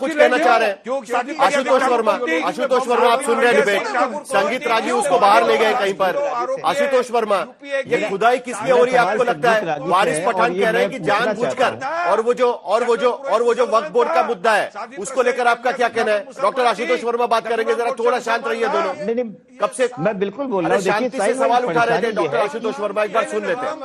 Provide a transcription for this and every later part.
कुछ कहना चाह रहे हैं? आशुतोष वर्मा, आप सुन रहे हैं डिबेट? संगीत राजीव उसको बाहर ले गए कहीं पर। आशुतोष वर्मा, ये खुदाई किस लिए हो रही है आपको लगता है? वारिस पठान कह रहे हैं कि जानबूझकर, और वो जो वक्फ बोर्ड का मुद्दा है उसको लेकर आपका क्या कहना है? डॉक्टर आशुतोष वर्मा बात करेंगे, जरा थोड़ा शांत रहिए दोनों। नहीं, कब से मैं बिल्कुल बोल रहा हूँ, शांति से सवाल उठा रहे थे डॉक्टर आशुतोष वर्मा, एक बार सुन लेते हैं।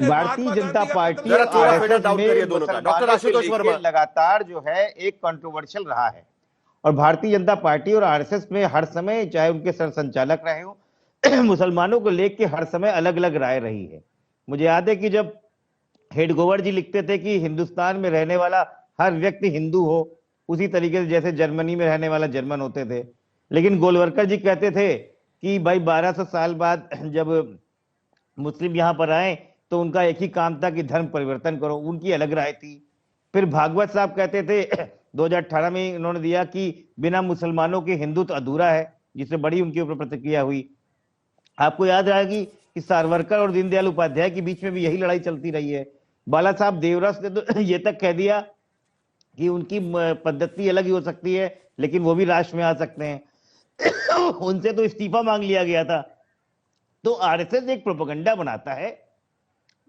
भारतीय जनता पार्टी जरा थोड़ा फेडर डाउन करिए दोनों का। डॉक्टर आशुतोष वर्मा, लगातार जो है एक कंट्रोवर्शियल रहा है, और भारतीय जनता पार्टी और आरएसएस में हर समय, चाहे उनके सर संचालक रहे हो, मुसलमानों को लेकर हर समय अलग अलग राय रही है। मुझे याद है कि जब हेडगोवर जी लिखते थे कि हिंदुस्तान में रहने वाला हर व्यक्ति हिंदू हो, उसी तरीके से जैसे जर्मनी में रहने वाला जर्मन होते थे। लेकिन गोलवरकर जी कहते थे कि भाई 1200 साल बाद जब मुस्लिम यहां पर आए तो उनका एक ही काम था कि धर्म परिवर्तन करो, उनकी अलग राय थी। फिर भागवत साहब कहते थे 2018 में उन्होंने दिया कि बिना मुसलमानों के हिंदुत्व अधूरा है, जिससे बड़ी उनके ऊपर प्रतिक्रिया हुई। आपको याद रहेगी कि सावरकर और दीनदयाल उपाध्याय के बीच में भी यही लड़ाई चलती रही है। बाला साहब देवरस ने तो ये तक कह दिया कि उनकी पद्धति अलग ही हो सकती है, लेकिन वो भी राष्ट्र में आ सकते हैं। उनसे तो इस्तीफा मांग लिया गया था। तो आरएसएस एक प्रोपेगेंडा बनाता है,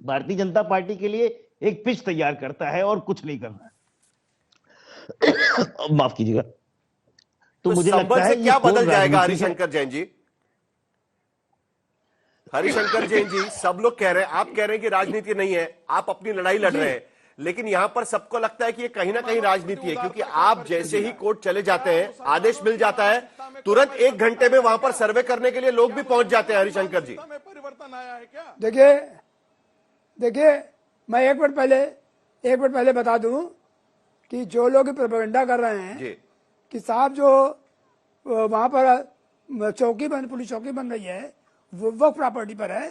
भारतीय जनता पार्टी के लिए एक पिच तैयार करता है और कुछ नहीं करना है। माफ कीजिएगा। तो मुझे लगता है क्या बदल जाएगा हरिशंकर जैन जी? हरिशंकर जैन जी, सब लोग कह रहे हैं, आप कह रहे हैं कि राजनीति नहीं है, आप अपनी लड़ाई लड़ रहे हैं, लेकिन यहां पर सबको लगता है कि ये कहीं ना कहीं राजनीति है, क्योंकि आप जैसे ही कोर्ट चले जाते हैं, आदेश मिल जाता है, तुरंत 1 घंटे में वहां पर सर्वे करने के लिए लोग भी पहुंच जाते हैं। हरिशंकर जी, परिवर्तन आया है क्या? देखिए, मैं एक मिनट पहले बता दूं कि जो लोग प्रोपेगेंडा कर रहे हैं कि साहब जो वहां पर पुलिस चौकी बन रही है वो वक्फ प्रॉपर्टी पर है,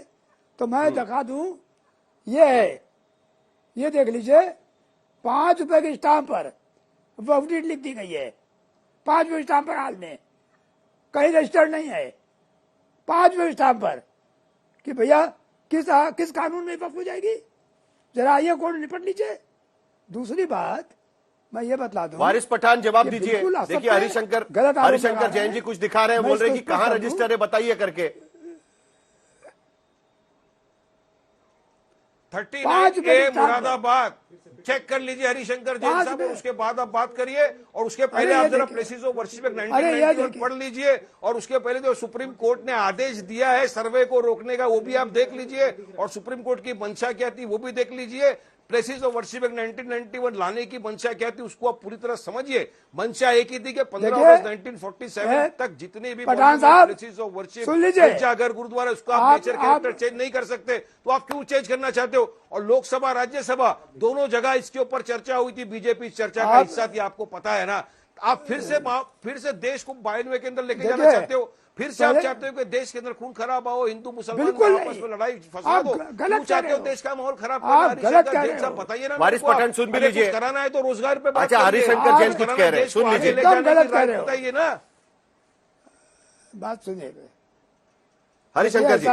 तो मैं दिखा दूं, ये है, ये देख लीजिए, 5 रुपए के स्टाम्प पर वक्फ डीड लिख दी गई है। 5 रुपए स्टाम्प पर, हाल में कहीं रजिस्टर्ड नहीं है। 5 रुपए स्टाम्प पर कि भैया किस कानून में वक्फ हो जाएगी, जरा आइए कोर्ट निपट लीजिए। दूसरी बात मैं ये बतला दूं, वारिस पठान जवाब दीजिए। देखिए हरिशंकर जैन जी कुछ दिखा रहे हैं, बोल रहे हैं कि कहां रजिस्टर है बताइए करके। 39A मुरादाबाद चेक कर लीजिए हरिशंकर जैन साहब, और उसके बाद आप बात करिए, और उसके पहले आप जरा प्लेसेस ऑफ वर्शिप 1991 पढ़ लीजिए, और उसके पहले जो सुप्रीम कोर्ट ने आदेश दिया है सर्वे को रोकने का वो भी आप देख लीजिए, और सुप्रीम कोर्ट की मंशा क्या थी वो भी देख लीजिए। प्लेसेस ऑफ वर्शिप 1991 लाने की मंशा क्या थी उसको आप पूरी तरह समझिए। मंशा एक ही थी कि 15 अगस्त 1947 तक जितने भी प्लेसेस ऑफ वर्शिप, गिरजाघर, गुरुद्वारा, उसका आप नेचर कैरेक्टर चेंज नहीं कर सकते, तो आप क्यों चेंज करना चाहते हो? और लोकसभा राज्यसभा दोनों जगह इसके ऊपर चर्चा हुई थी, बीजेपी चर्चा का हिस्सा थी, आपको पता है ना। आप फिर से देश को 92 के अंदर लेके जाना चाहते हो, फिर से आप चाहते हो कि देश के अंदर खून खराब हो, हिंदू मुसलमान आपस में लड़ाई फसाद हो, क्यों चाहते हो देश का माहौल खराब करना? बताइए ना। वारिस पठान सुन भी लीजिए, कराना है तो रोजगार पे। अच्छा, हरिशंकर जैन कुछ कह रहे हैं, सुन लीजिए। बताइए ना, बात सुनिए हरिशंकर जी।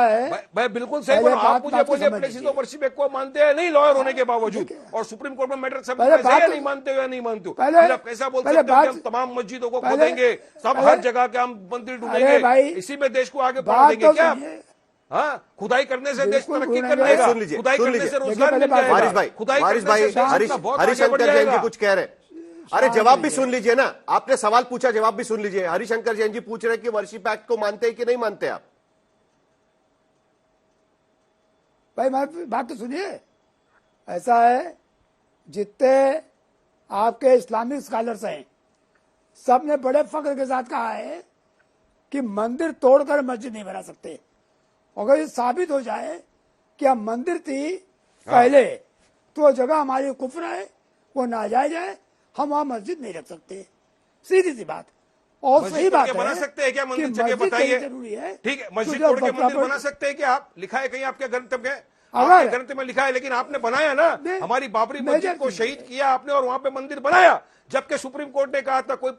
मैं बिल्कुल सही बोल रहा हूं। आप मुझे बोलिए प्लेसेस ऑफ वर्शिप को मानते हैं नहीं, लॉयर होने के बावजूद, और सुप्रीम कोर्ट में मैटर सब नहीं मानते हो या नहीं मानते हो? फिर आप कैसा बोल सकते हो कि हम तमाम मस्जिदों को खोदेंगे, सब हर जगह के हम मंदिर ढूंढेंगे, इसी में देश को आगे बढ़ा देंगे क्या? हाँ, खुदाई करने से देश तरक्की कर लेगा, खुदाई करने से रोजगार मिल जाएगा, खुदाई करने से हरिशंकर जैन जी कुछ कह रहे हैं। अरे जवाब भी सुन लीजिए ना, आपने सवाल पूछा, जवाब भी सुन लीजिए। हरिशंकर जैन जी पूछ रहे हैं कि वर्शिप एक्ट को मानते हैं कि नहीं मानते आप? भाई बात तो सुनिए। ऐसा है, जितने आपके इस्लामिक स्कॉलर्स हैं सब ने बड़े फख्र के साथ कहा है कि मंदिर तोड़कर मस्जिद नहीं बना सकते। अगर ये साबित हो जाए कि हम मंदिर थी पहले, तो जगह हमारी कुफ्र है, वो नाजायज है, हम वहां मस्जिद नहीं रख सकते। सीधी सी बात। और सही बात है, बना सकते हैं क्या मंदिर? जगह बताइए, जरूरी है। ठीक है, मस्जिद तोड़ के मंदिर बना सकते हैं क्या आप? लिखा है कहीं आपके ग्रंथ में? आपके ग्रंथ में लिखा है, लेकिन आपने बनाया ना, हमारी बाबरी मस्जिद को शहीद किया आपने और वहां पे मंदिर बनाया, जबकि सुप्रीम कोर्ट ने कहा था कोई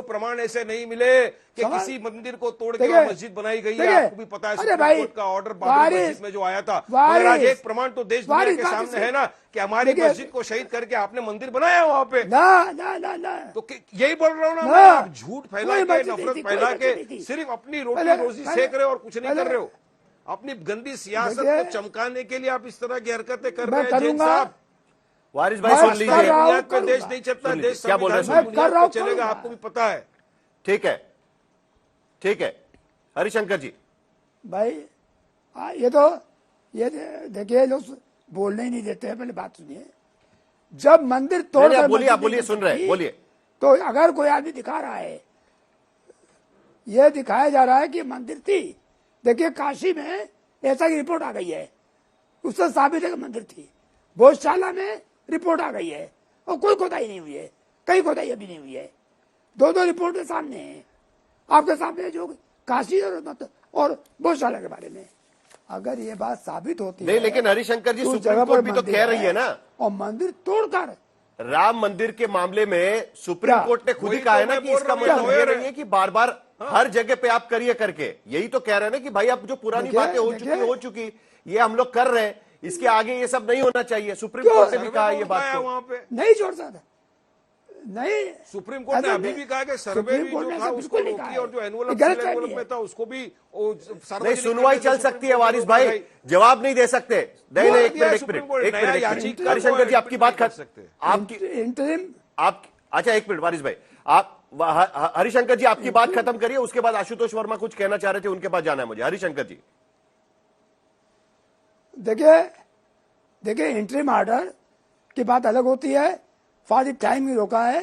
प्रमाण ऐसे नहीं मिले कि किसी मंदिर को तोड़ के मस्जिद बनाई गई है। आपको भी पता है सुप्रीम कोर्ट का ऑर्डर बाबरी मस्जिद में जो आया था, मगर आज एक प्रमाण तो देश दुनिया के सामने है ना कि हमारी मस्जिद को शहीद करके आपने मंदिर बनाया वहां पे। ना तो यही बोल रहा हूँ ना, आप झूठ फैला के, नफरत फैला के सिर्फ अपनी रोटी रोजी सेक रहे हो और कुछ नहीं कर रहे हो। अपनी गंदी सियासत को चमकाने के लिए आप इस तरह की हरकतें कर रहे हैं जैन साहब। वारिस भाई सुन लीजिए, बुनियाद पे देश नहीं चलता, देश क्या बोल रहे हैं, बुनियाद पे चलेगा, आपको भी पता है। ठीक है, ठीक है हरिशंकर जी। भाई ये तो ये देखिए, लोग बोलने ही नहीं देते हैं। पहले बात सुनिए, जब मंदिर तोड़ कर बोलिए, आप बोलिए, सुन रहे हैं, बोलिए। तो अगर कोई आदमी दिखा रहा है, ये दिखाया जा रहा है कि मंदिर थी, देखिए काशी में ऐसा की रिपोर्ट आ गई है, उससे साबित है कि मंदिर थी। भोजशाला में रिपोर्ट आ गई है और कोई खोदाई नहीं हुई है, कहीं खोदाई अभी नहीं हुई है। दो रिपोर्ट सामने है, आपके सामने, जो काशी और भोजशाला के बारे में। अगर ये बात साबित होती नहीं, लेकिन हरिशंकर जी सुप्रीम कोर्ट भी तो कह रही है ना, और मंदिर तोड़कर राम मंदिर के मामले में सुप्रीम कोर्ट ने खुद ही कहा है ना कि इसका मतलब ये नहीं है कि बार बार हर जगह पे आप करिए करके। यही तो कह रहे हैं ना कि भाई अब जो पुरानी बातें हो चुकी ये हम लोग कर रहे हैं, इसके आगे ये सब नहीं होना चाहिए। सुप्रीम कोर्ट ने भी कहा ये बात तो। वहां पे नहीं छोड़ सकता, नहीं। सुप्रीम कोर्ट ने अभी भी कहा कि सर्वे भी जो था उसको रोकी और जो एनुअल में था उसको भी नहीं, सुनवाई चल सकती है वारिस भाई, जवाब नहीं दे सकते। नहीं, एक मिनट हरिशंकर जी, आपकी बात कर सकते, आपकी इंटरिम आप, अच्छा एक मिनट वारिस भाई, आप हरिशंकर जी आपकी बात खत्म करिए, उसके बाद आशुतोष वर्मा कुछ कहना चाह रहे थे, उनके पास जाना है मुझे। हरिशंकर जी देखिए इंटरिम ऑर्डर की बात अलग होती है, फॉर द टाइम ही रोका है।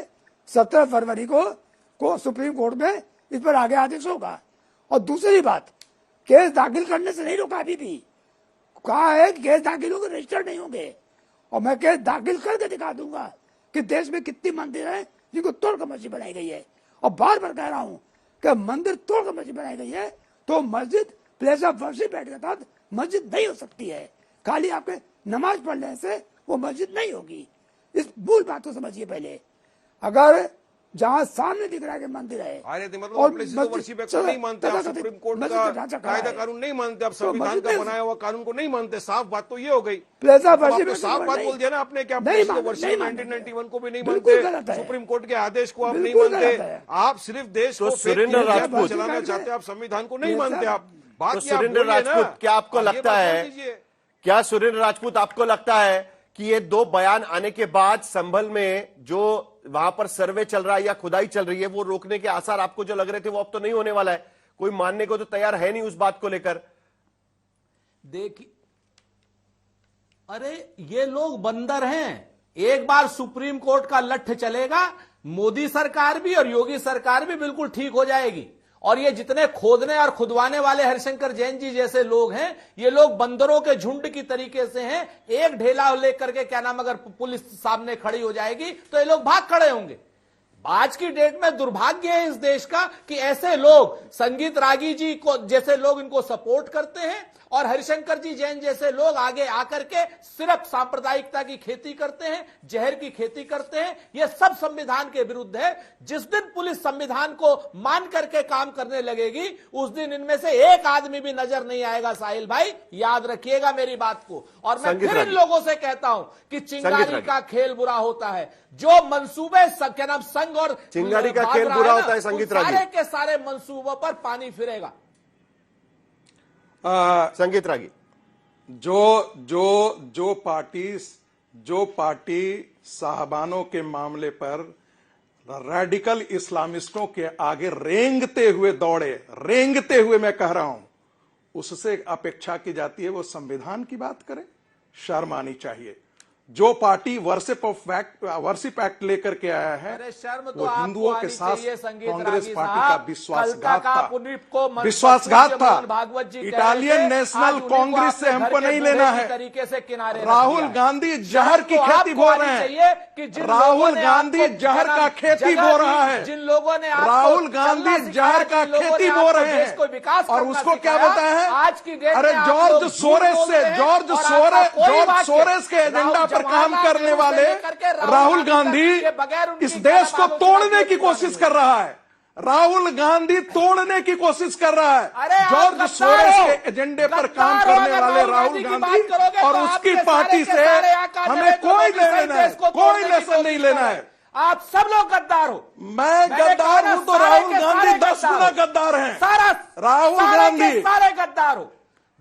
17 फरवरी को सुप्रीम कोर्ट में इस पर आगे आदेश होगा। और दूसरी बात, केस दाखिल करने से नहीं रोका, अभी भी कहा है कि केस दाखिल होंगे, रजिस्टर्ड नहीं होंगे। और मैं केस दाखिल करके दिखा दूंगा कि देश में कितनी मंदिर है जिनको तोड़कर मस्जिद बनाई गई है। और बार बार कह रहा हूं कि मंदिर तोड़कर मस्जिद बनाई गई है तो मस्जिद प्लेस ऑफ वर्शिप एक्ट के तहत मस्जिद नहीं हो सकती है। खाली आपके नमाज पढ़ने से वो मस्जिद नहीं होगी। इस मूल बात को समझिए पहले। अगर जहां सामने दिख रहा है कि मंदिर है मतलब और वर्शिप एक्ट नहीं मानते आप, सुप्रीम कोर्ट का कायदा कानून नहीं मानते आप, संविधान का बनाया हुआ कानून को नहीं मानते। साफ बात तो ये हो गई, प्लेस ऑफ वर्शिप साफ बात बोल दिया ना आपने कि आप वर्शिप 1991 को भी नहीं मानते, सुप्रीम कोर्ट के आदेश को आप नहीं मानते। आप सिर्फ देश को सुरेंद्र राजपूत चलाना चाहते हैं, आप संविधान को नहीं मानते। आप बात सुरेंद्र राजपूत, क्या आपको लगता है, क्या सुरेंद्र राजपूत आपको लगता है कि ये दो बयान आने के बाद संभल में जो वहां पर सर्वे चल रहा है या खुदाई चल रही है, वो रोकने के आसार आपको जो लग रहे थे वो अब तो नहीं होने वाला है? कोई मानने को तो तैयार है नहीं उस बात को लेकर। देखिए, अरे ये लोग बंदर हैं। एक बार सुप्रीम कोर्ट का लठ चलेगा, मोदी सरकार भी और योगी सरकार भी बिल्कुल ठीक हो जाएगी। और ये जितने खोदने और खुदवाने वाले हरिशंकर जैन जी जैसे लोग हैं, ये लोग बंदरों के झुंड की तरीके से हैं। एक ढेला लेकर के क्या नाम, अगर पुलिस सामने खड़ी हो जाएगी तो ये लोग भाग खड़े होंगे। आज की डेट में दुर्भाग्य है इस देश का कि ऐसे लोग, संगीत रागी जी को जैसे लोग इनको सपोर्ट करते हैं और हरिशंकर जी जैन जैसे लोग आगे आकर के सिर्फ सांप्रदायिकता की खेती करते हैं, जहर की खेती करते हैं। यह सब संविधान के विरुद्ध है। जिस दिन पुलिस संविधान को मान करके काम करने लगेगी, उस दिन इनमें से एक आदमी भी नजर नहीं आएगा। साहिल भाई याद रखिएगा मेरी बात को। और मैं फिर इन लोगों से कहता हूं कि चिंगारी का खेल बुरा होता है। जो मंसूबे क्या नाम संघ और चिंगारी का खेल बुरा होता है, संगीत रागी, सारे के सारे मंसूबों पर पानी फिरेगा। संगीत रागी, जो पार्टी साहबानों के मामले पर रेडिकल इस्लामिस्टों के आगे रेंगते हुए मैं कह रहा हूं, उससे अपेक्षा की जाती है वो संविधान की बात करें। शर्म आनी चाहिए। जो पार्टी वर्शिप एक्ट लेकर के आया है अरे शर्म तो वो आपको हिंदुओं के आनी साथ चाहिए संगीत कांग्रेस रागी पार्टी का साहब। विश्वासघात कलका था। पुनीत को विश्वासघात था। मोहन भागवत जी कह रहे इटालियन थे, नेशनल आज उन्हीं को कांग्रेस से आपने हमको घर के नहीं दूल्हे लेना की है। तरीके से किनारे रख राहुल दिया है। गांधी जहर की शर्म तो खेती बो आपको रहे आनी हैं। चाहिए कि जिन लोगों राहुल ने गांधी आपको जहर का खेती जगह बो दी, रहा है। जिन लोगों ने आपको राहुल चलना गांधी सिखाया, जहर का जिन लोगों ने खेती बो आपको रहे देश को विकास हैं और करना उसको क्या सिखाया, बताया है? आज की डेट अरे में आप जॉर्ज लोग झूठ सोरेस बोलते से हैं जॉर्ज और आपका कोई वाक्य सोरेस के एजेंडा पर काम जवाहरलाल करने नेहरू से वाले लेकर के राहुल गांधी के बगैर उनकी इस देश को आलोचना तोड़ने की पूरा कोशिश नहीं कर रहा है। राहुल गांधी तोड़ने की कोशिश कर रहा अरे है। आप जॉर्ज गद्दार सोरेस हो। के एजेंडे पर गद्दार काम हो करने अगर वाले राहुल राहुल गांधी की गांधी बात करोगे और तो उसकी आपके पार्टी सारे से के सारे आका हमें नरेंद्र कोई मोदी सहित लेना है, देश को कोई तोड़ने की लेसन नहीं कोशिश लेना कर है। रहे हैं। आप सब लोग गद्दार हो। मैं गद्दार हूं तो राहुल गांधी 10 गुना गद्दार हैं। सारा राहुल गांधी सारे गद्दार हो,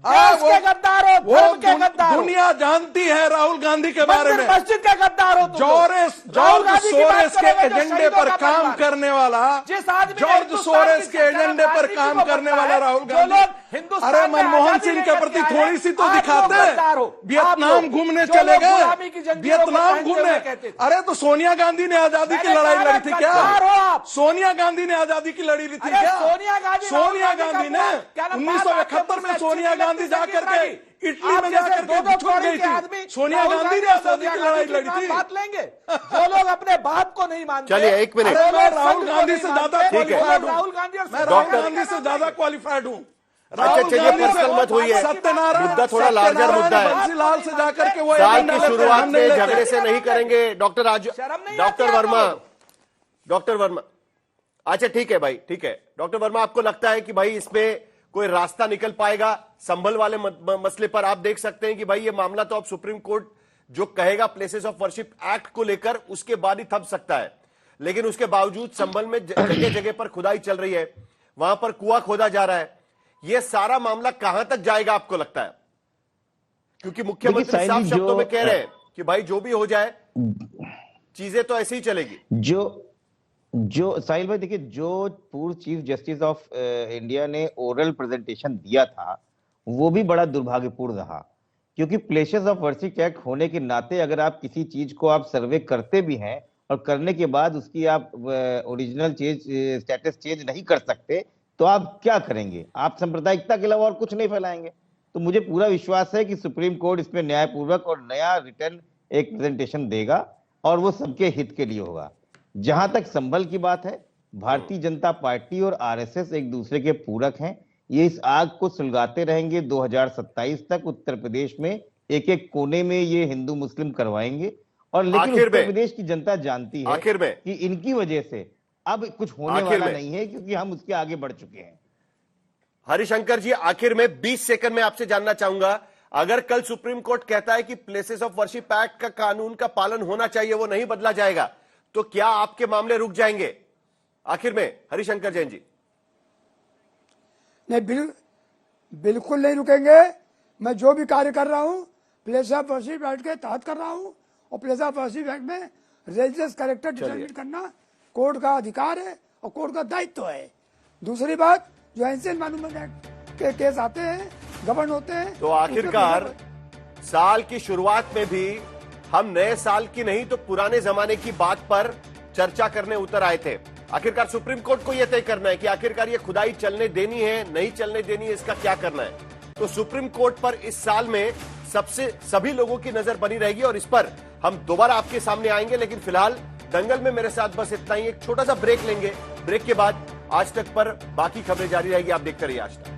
देश के गद्दार हो, धर्म के गद्दार हो, दुनिया जानती है राहुल गांधी के बारे में। मस्जिद के गद्दार हो तुम लोग। जॉर्ज गांधी की बात सोरेस के करोगे तो एजेंडे शहीदों पर का काम परिवार। करने वाला जिस आदमी ने जॉर्ज हिंदुस्तान सोरेस की के एजेंडे पर राजनीति काम को करने बताया वाला है, राहुल जो गांधी। लोग हिंदुस्तान अरे में मनमोहन आजादी सिंह के लेकर प्रति के आए थोड़ी सी तो आप लोग दिखाते गद्दार हो। हैं। वियतनाम आप घूमने जो चले लोग गुलामी की गए, जंजीरों को वियतनाम पहनते घूमने। हुए कहते थे। अरे तो सोनिया गांधी ने आजादी की मैंने लड़ाई कहा लड़ी थी क्या? गद्दार हो आप। सोनिया गांधी ने आजादी की लड़ी थी अरे क्या? सोनिया गांधी सोनिया राहुल गांधी का ने क्या नाम, 1971 में बात सोनिया आपके गांधी मुझसे जाकर अच्छी के लगी। इटली आप में जैसे जाकर के दो-दो छुप कौड़ी गई के थी। आदमी सोनिया राहुल गांधी ने आजादी सोनिया की लड़ाई गांधी लड़ी नाम थी। बात लेंगे जो लोग अपने बाप को नहीं मानते। चलिए, एक मिनट। अरे मैं जो लोग राहुल संघ को गांधी नहीं से मानते, ज्यादा ठीक है। क्वालिफाइड हूं। राहुल गांधी और मैं राहुल राहुल डॉक्टर- गांधी से ज्यादा क्वालिफाइड हूं। अच्छा चलिए, पर्सनल मत होइए। सत्यनारायण मुद्दा थोड़ा लार्जर मुद्दा है। बंसीलाल से जाकर के वो साल एजेंडा की लेते हैं, शुरुआत हम नहीं में लेते। झगड़े से नहीं करेंगे। डॉक्टर शर्म नहीं डॉक्टर आती वर्मा, आपको? डॉक्टर वर्मा, अच्छा ठीक है भाई, ठीक है। डॉक्टर वर्मा, आपको लगता है कि भाई इसमें कोई रास्ता निकल पाएगा? संभल वाले मसले पर आप देख सकते हैं कि भाई ये मामला तो अब सुप्रीम कोर्ट जो कहेगा प्लेसेस ऑफ वर्शिप एक्ट को लेकर, उसके बाद ही थम सकता है। लेकिन उसके बावजूद संभल में जगह जगह पर खुदाई चल रही है, वहां पर कुआं खोदा जा रहा है। यह सारा मामला कहां तक जाएगा आपको लगता है? क्योंकि मुख्यमंत्री साफ शब्दों में कह रहे हैं कि भाई जो भी हो जाए चीजें तो ऐसे ही चलेगी। जो साहिल भाई देखिए, जो पूर्व चीफ जस्टिस ऑफ इंडिया ने ओरल प्रेजेंटेशन दिया था वो भी बड़ा दुर्भाग्यपूर्ण रहा, क्योंकि प्लेसेस ऑफ वर्शिप एक्ट होने के नाते अगर आप किसी चीज को आप सर्वे करते भी हैं और करने के बाद उसकी आप ओरिजिनल स्टेटस चेंज नहीं कर सकते तो आप क्या करेंगे? आप सांप्रदायिकता के अलावा और कुछ नहीं फैलाएंगे। तो मुझे पूरा विश्वास है कि सुप्रीम कोर्ट इसमें न्यायपूर्वक और नया रिटर्न एक प्रेजेंटेशन देगा और वो सबके हित के लिए होगा। जहां तक संभल की बात है, भारतीय जनता पार्टी और आरएसएस एक दूसरे के पूरक हैं। ये इस आग को सुलगाते रहेंगे 2027 तक। उत्तर प्रदेश में एक एक कोने में ये हिंदू मुस्लिम करवाएंगे और लेकिन उत्तर प्रदेश की जनता जानती है कि इनकी वजह से अब कुछ होने वाला नहीं है, क्योंकि हम उसके आगे बढ़ चुके हैं। हरिशंकर जी, आखिर में 20 सेकंड में आपसे जानना चाहूंगा, अगर कल सुप्रीम कोर्ट कहता है कि प्लेसेस ऑफ वर्शिप एक्ट का कानून का पालन होना चाहिए, वो नहीं बदला जाएगा, तो क्या आपके मामले रुक जाएंगे? आखिर में हरिशंकर जैन जी। नहीं, बिल्कुल नहीं रुकेंगे। मैं जो भी कार्य कर रहा हूं प्लेस ऑफ वर्शिप एक्ट के तहत कर रहा हूं और प्लेस ऑफ वर्शिप एक्ट में रिलीजियस कैरेक्टर डिटरमिन करना कोर्ट का अधिकार है और कोर्ट का दायित्व है। दूसरी बात, जो एंशिएंट मॉन्यूमेंट एक्ट के केस आते हैं, गवर्न होते हैं, तो आखिरकार साल की शुरुआत में भी हम नए साल की नहीं तो पुराने जमाने की बात पर चर्चा करने उतर आए थे। आखिरकार सुप्रीम कोर्ट को यह तय करना है कि आखिरकार ये खुदाई चलने देनी है, नहीं चलने देनी है, इसका क्या करना है। तो सुप्रीम कोर्ट पर इस साल में सभी लोगों की नजर बनी रहेगी और इस पर हम दोबारा आपके सामने आएंगे। लेकिन फिलहाल दंगल में मेरे साथ बस इतना ही। एक छोटा सा ब्रेक लेंगे, ब्रेक के बाद आज तक पर बाकी खबरें जारी रहेगी। आप देखते रहिए आज तक।